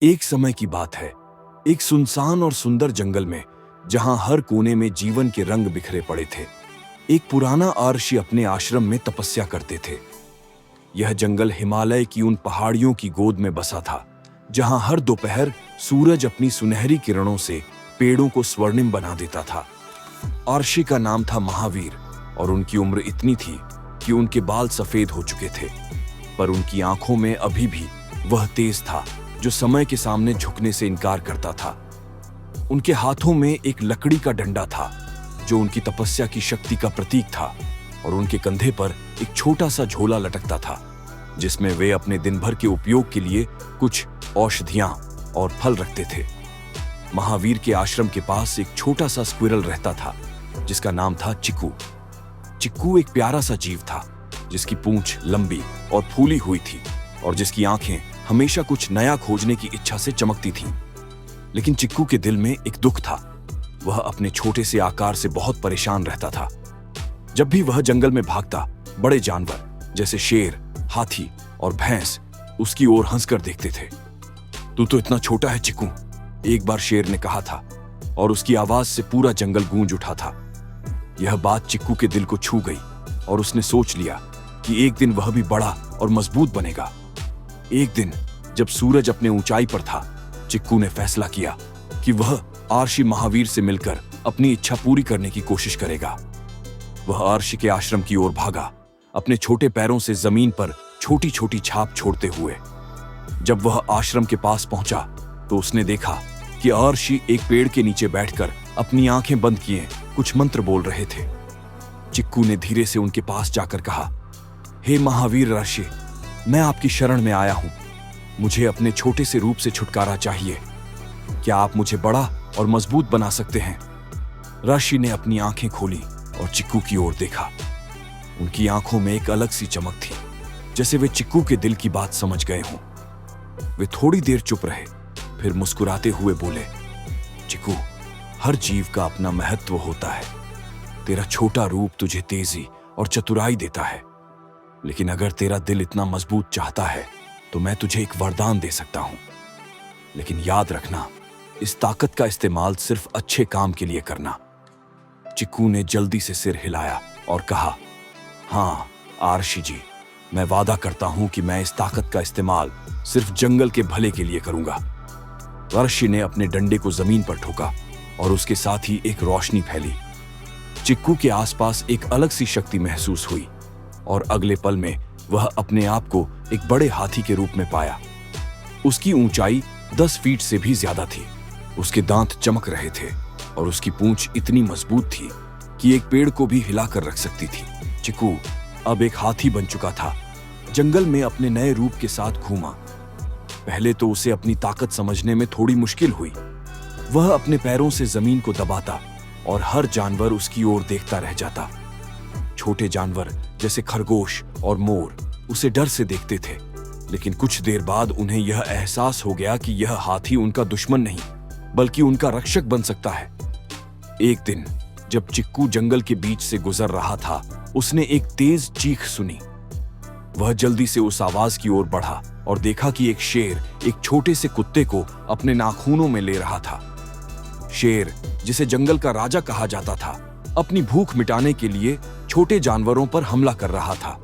एक समय की बात है, एक सुनसान और सुंदर जंगल में, जहां हर कोने में जीवन के रंग बिखरे पड़े थे, एक पुराना आर्षि अपने आश्रम में तपस्या करते थे। यह जंगल हिमालय की उन पहाड़ियों की गोद में बसा था, जहां हर दोपहर सूरज अपनी सुनहरी किरणों से पेड़ों को स्वर्णिम बना देता था। आर्षि का नाम था महावीर और उनकी उम्र इतनी थी कि उनके बाल सफेद हो चुके थे, पर उनकी आंखों में अभी भी वह तेज था जो समय के सामने झुकने से इनकार करता था। उनके हाथों में एक लकड़ी का डंडा था जो उनकी तपस्या की शक्ति का प्रतीक था, और उनके कंधे पर एक छोटा सा झोला लटकता था जिसमें वे अपने दिन भर के उपयोग के लिए कुछ औषधियां और फल रखते थे। महावीर के आश्रम के पास एक छोटा सा स्क्विरल रहता था जिसका नाम था चिक्कू। चिक्कू एक प्यारा सा जीव था जिसकी पूंछ लंबी और फूली हुई थी और जिसकी आंखें हमेशा कुछ नया खोजने की इच्छा से चमकती थीं। लेकिन चिक्कू के दिल में एक दुख था। वह अपने छोटे से आकार से बहुत परेशान रहता था। जब भी वह जंगल में भागता, बड़े जानवर जैसे शेर, हाथी और भैंस उसकी ओर हंसकर देखते थे। तू तो इतना छोटा है चिक्कू, एक बार शेर ने कहा था, और उसकी आवाज से पूरा जंगल गूंज उठा था। यह बात चिक्कू के दिल को छू गई और उसने सोच लिया कि एक दिन वह भी बड़ा और मजबूत बनेगा। एक दिन जब सूरज अपने ऊंचाई पर था, चिक्कू ने फैसला किया कि वह आर्षि महावीर से मिलकर अपनी इच्छा पूरी करने की कोशिश करेगा। वह आर्षि के आश्रम की ओर भागा, अपने छोटे पैरों से जमीन पर छोटी छोटी छाप छोड़ते हुए। जब वह आश्रम के पास पहुंचा तो उसने देखा कि आर्षि एक पेड़ के नीचे बैठकर अपनी आंखें बंद किए कुछ मंत्र बोल रहे थे। चिक्कू ने धीरे से उनके पास जाकर कहा, हे महावीर ऋषि, मैं आपकी शरण में आया हूं। मुझे अपने छोटे से रूप से छुटकारा चाहिए। क्या आप मुझे बड़ा और मजबूत बना सकते हैं? ऋषि ने अपनी आंखें खोली और चिक्कू की ओर देखा। उनकी आंखों में एक अलग सी चमक थी, जैसे वे चिक्कू के दिल की बात समझ गए हों। वे थोड़ी देर चुप रहे, फिर मुस्कुराते हुए बोले, चिक्कू, हर जीव का अपना महत्व होता है। तेरा छोटा रूप तुझे तेजी और चतुराई देता है, लेकिन अगर तेरा दिल इतना मजबूत चाहता है तो मैं तुझे एक वरदान दे सकता हूं। लेकिन याद रखना, इस ताकत का इस्तेमाल सिर्फ अच्छे काम के लिए करना। चिक्कू ने जल्दी से सिर हिलाया और कहा, हाँ आर्षि जी, मैं वादा करता हूं कि मैं इस ताकत का इस्तेमाल सिर्फ जंगल के भले के लिए करूंगा। आर्षि ने अपने डंडे को जमीन पर ठोका और उसके साथ ही एक रोशनी फैली। चिक्कू के आसपास एक अलग सी शक्ति महसूस हुई और अगले पल में वह अपने आप को एक बड़े हाथी के रूप में पाया। उसकी ऊंचाई 10 फीट से भी ज्यादा थी। उसके दांत चमक रहे थे और उसकी पूंछ इतनी मजबूत थी कि एक पेड़ को भी हिलाकर रख सकती थी। चिक्कू अब एक हाथी बन चुका था। जंगल में अपने नए रूप के साथ घूमा। पहले तो उसे अपनी ताकत समझने में थोड़ी मुश्किल हुई। वह अपने पैरों से जमीन को दबाता और हर जानवर उसकी ओर देखता रह जाता। छोटे जानवर जैसे खरगोश और मोर उसे डर से देखते थे, लेकिन कुछ देर बाद उन्हें यह एहसास हो गया कि यह हाथी उनका दुश्मन नहीं बल्कि उनका रक्षक बन सकता है। एक दिन जब चिक्कू जंगल के बीच से गुजर रहा था, उसने एक तेज चीख सुनी। वह जल्दी से उस आवाज की ओर बढ़ा और देखा कि एक शेर एक छोटे से कुत्ते को अपने नाखूनों में ले रहा था। शेर, जिसे जंगल का राजा कहा जाता था, अपनी भूख मिटाने के लिए छोटे जानवरों पर हमला कर रहा था।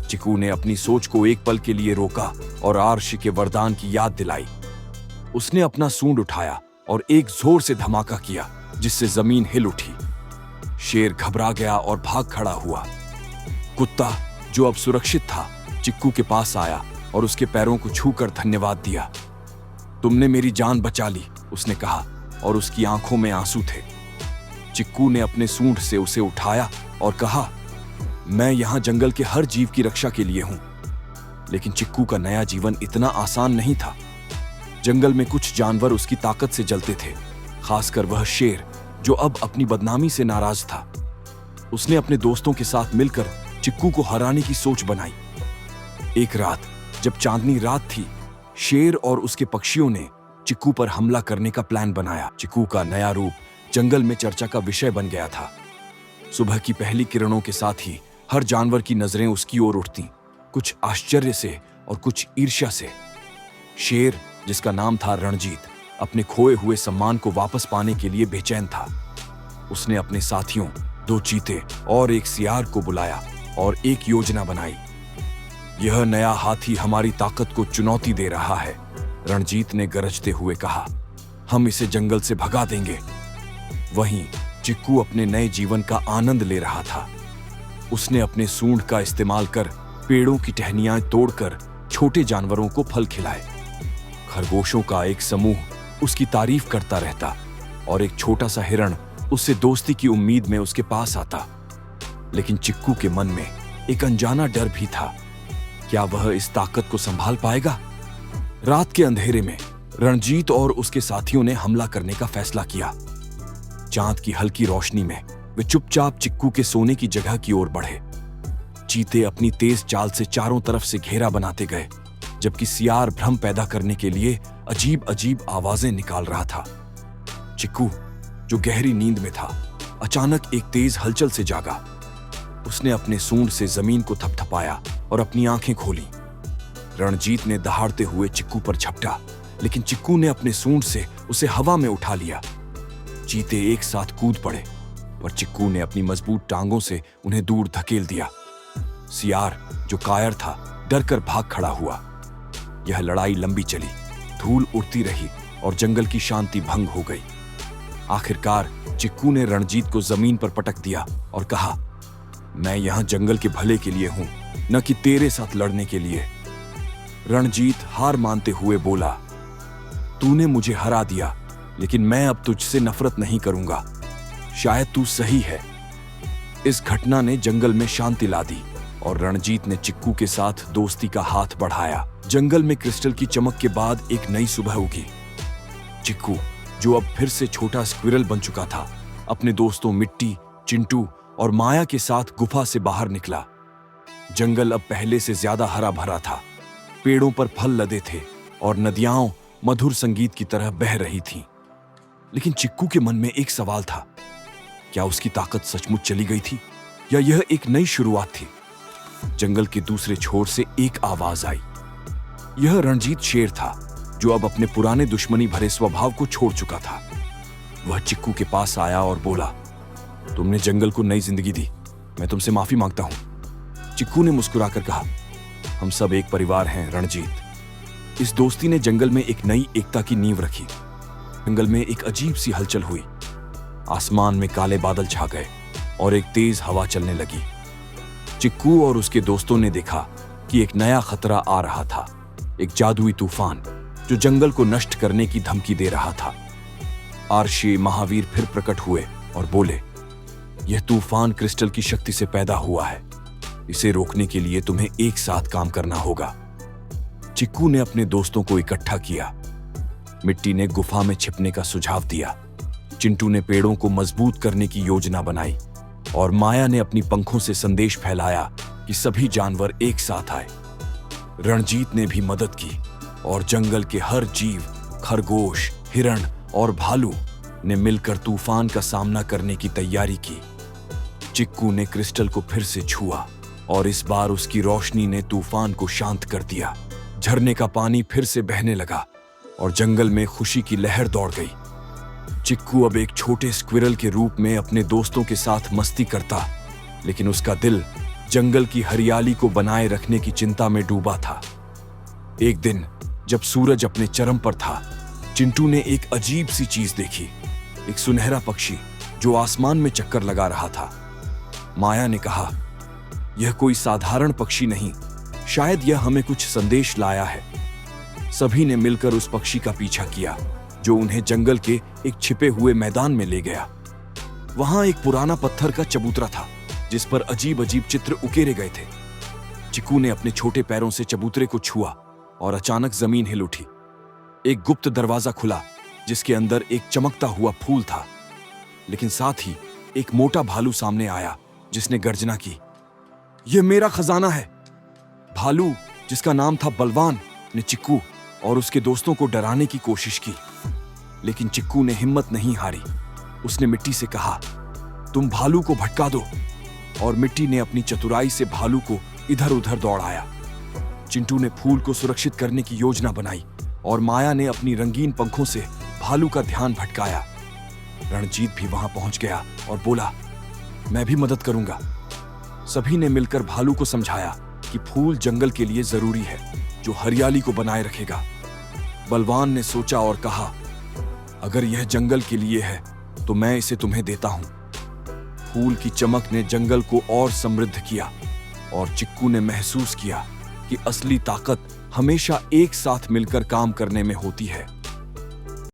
चिक्कू ने अपनी सोच को एक पल के लिए रोका और आर्षि के वरदान की याद दिलाई। उसने अपना सूंड उठाया और एक जोर से धमाका किया जिससे जमीन हिल उठी। शेर घबरा गया और भाग खड़ा हुआ। कुत्ता, जो अब सुरक्षित था, चिक्कू के पास आया और उसके पैरों को छूकर धन्यवाद दिया। तुमने मेरी जान बचा ली, उसने कहा, और उसकी आंखों में आंसू थे। चिक्कू ने अपने सूंड से उसे उठाया और कहा, मैं यहां जंगल के हर जीव की रक्षा के लिए हूं। लेकिन चिक्कू का नया जीवन इतना आसान नहीं था। जंगल में कुछ जानवर उसकी ताकत से जलते थे, खासकर वह शेर जो अब अपनी बदनामी से नाराज था। उसने अपने दोस्तों के साथ मिलकर चिक्कू को हराने की सोच बनाई। एक रात जब चांदनी रात थी, शेर और उसके पक्षियों ने चिक्कू पर हमला करने का प्लान बनाया। चिक्कू का नया रूप जंगल में चर्चा का विषय बन गया था। सुबह की पहली किरणों के साथ ही हर जानवर की नजरें उसकी ओर उठती, कुछ आश्चर्य से और कुछ ईर्ष्या से। शेर जिसका नाम था रणजीत, अपने खोए हुए सम्मान को वापस पाने के लिए बेचैन था। उसने अपने साथियों, 2 चीते और एक सियार को बुलाया और एक योजना बनाई। यह नया हाथी हमारी ताकत को चुनौती दे रहा है, रणजीत ने गरजते हुए कहा। हम इसे जंगल से भगा देंगे। वहीं चिक्कू अपने नए जीवन का आनंद ले रहा था। उसने अपने सूंड का इस्तेमाल कर पेड़ों की टहनियां तोड़कर छोटे जानवरों को फल खिलाए। खरगोशों का एक समूह उसकी तारीफ करता रहता और एक छोटा सा हिरण उससे दोस्ती की उम्मीद में उसके पास आता। लेकिन चिक्कू के मन में एक अनजाना डर भी था। क्या वह इस ताकत को संभाल पाएगा? रात के अंधेरे में रणजीत और उसके साथियों ने हमला करने का फैसला किया। चांद की हल्की रोशनी में वे चुपचाप चिक्कू के सोने की जगह की ओर बढ़े। चीते अपनी तेज चाल से चारों तरफ से घेरा बनाते गए, जबकि सियार भ्रम पैदा करने के लिए अजीब अजीब आवाजें निकाल रहा था। चिक्कू, जो गहरी नींद में था, अचानक एक तेज हलचल से जागा। उसने अपने सूंड से जमीन को थपथपाया और अपनी आंखें खोली। रणजीत ने दहाड़ते हुए चिक्कू पर झपटा, लेकिन चिक्कू ने अपने सूंड से उसे हवा में उठा लिया। चीते एक साथ कूद पड़े, पर चिक्कू ने अपनी मजबूत टांगों से उन्हें दूर धकेल दिया। सियार, जो कायर था, डरकर भाग खड़ा हुआ। यह लड़ाई लंबी चली, धूल उड़ती रही और जंगल की शांति भंग हो गई। आखिरकार चिक्कू ने रणजीत को जमीन पर पटक दिया और कहा, मैं यहां जंगल के भले के लिए हूं, न कि तेरे साथ लड़ने के लिए। रणजीत हार मानते हुए बोला, तूने मुझे हरा दिया, लेकिन मैं अब तुझसे नफरत नहीं करूंगा। शायद तू सही है। इस घटना ने जंगल में शांति ला दी और रणजीत ने चिक्कू के साथ दोस्ती का हाथ बढ़ाया। जंगल में क्रिस्टल की चमक के बाद एक नई सुबह उगी। चिक्कू, जो अब फिर से छोटा स्क्विरल बन चुका था, अपने दोस्तों मिट्टी, चिंटू और माया के साथ गुफा से बाहर निकला। जंगल अब पहले से ज्यादा हरा भरा था। पेड़ों पर फल लदे थे और नदियां मधुर संगीत की तरह बह रही थीं। लेकिन चिक्कू के मन में एक सवाल था, क्या उसकी ताकत सचमुच चली गई थी या यह एक नई शुरुआत थी? जंगल के दूसरे छोर से एक आवाज आई। यह रणजीत शेर था, जो अब अपने पुराने दुश्मनी भरे स्वभाव को छोड़ चुका था। वह चिक्कू के पास आया और बोला, तुमने जंगल को नई जिंदगी दी, मैं तुमसे माफी मांगता हूं। चिक्कू ने मुस्कुराकर कहा, हम सब एक परिवार हैं रणजीत। इस दोस्ती ने जंगल में एक नई एकता की नींव रखी। जंगल में एक अजीब सी हलचल हुई। आसमान में काले बादल छा गए और एक तेज हवा चलने लगी। चिक्कू और उसके दोस्तों ने देखा कि एक नया खतरा आ रहा था, एक जादुई तूफान जो जंगल को नष्ट करने की धमकी दे रहा था। आर्षी महावीर फिर प्रकट हुए और बोले, यह तूफान क्रिस्टल की शक्ति से पैदा हुआ है। इसे रोकने के लिए तुम्हें एक साथ काम करना होगा। चिक्कू ने अपने दोस्तों को इकट्ठा किया। मिट्टी ने गुफा में छिपने का सुझाव दिया। चिंटू ने पेड़ों को मजबूत करने की योजना बनाई और माया ने अपनी पंखों से संदेश फैलाया कि सभी जानवर एक साथ आए। रणजीत ने भी मदद की और जंगल के हर जीव, खरगोश, हिरण और भालू ने मिलकर तूफान का सामना करने की तैयारी की। चिक्कू ने क्रिस्टल को फिर से छुआ और इस बार उसकी रोशनी ने तूफान को शांत कर दिया। झरने का पानी फिर से बहने लगा और जंगल में खुशी की लहर दौड़ गई। चिक्कू अब एक छोटे स्क्विरल के रूप में अपने दोस्तों के साथ मस्ती करता, लेकिन उसका दिल जंगल की हरियाली को बनाए रखने की चिंता में डूबा था। एक दिन जब सूरज अपने चरम पर था, चिंटू ने एक अजीब सी चीज देखी, एक सुनहरा पक्षी जो आसमान में चक्कर लगा रहा था। माया ने कहा, यह कोई साधारण पक्षी नहीं, शायद यह हमें कुछ संदेश लाया है। सभी ने मिलकर उस पक्षी का पीछा किया, जो उन्हें जंगल के एक छिपे हुए मैदान में ले गया। वहां एक पुराना पत्थर का चबूतरा था, जिस पर अजीब अजीब चित्र उकेरे गए थे। चिक्कू ने अपने छोटे पैरों से चबूतरे को छुआ और अचानक जमीन हिल उठी। एक गुप्त दरवाजा खुला, जिसके अंदर एक चमकता हुआ फूल था। लेकिन साथ ही एक मोटा भालू सामने आया, जिसने गर्जना की, यह मेरा खजाना है। भालू, जिसका नाम था बलवान, ने चिक्कू और उसके दोस्तों को डराने की कोशिश की, लेकिन चिक्कू ने हिम्मत नहीं हारी। उसने मिट्टी से कहा, तुम भालू को भटका दो, और मिट्टी ने अपनी चतुराई से भालू को इधर उधर दौड़ाया। चिंटू ने फूल को सुरक्षित करने की योजना बनाई और माया ने अपनी रंगीन पंखों से भालू का ध्यान भटकाया। रणजीत भी वहां पहुंच गया और बोला, मैं भी मदद करूंगा। सभी ने मिलकर भालू को समझाया कि फूल जंगल के लिए जरूरी है, जो हरियाली को बनाए रखेगा। बलवान ने सोचा और कहा, अगर यह जंगल के लिए है तो मैं इसे तुम्हें देता हूं। फूल की चमक ने जंगल को और समृद्ध किया और चिक्कू ने महसूस किया कि असली ताकत हमेशा एक साथ मिलकर काम करने में होती है।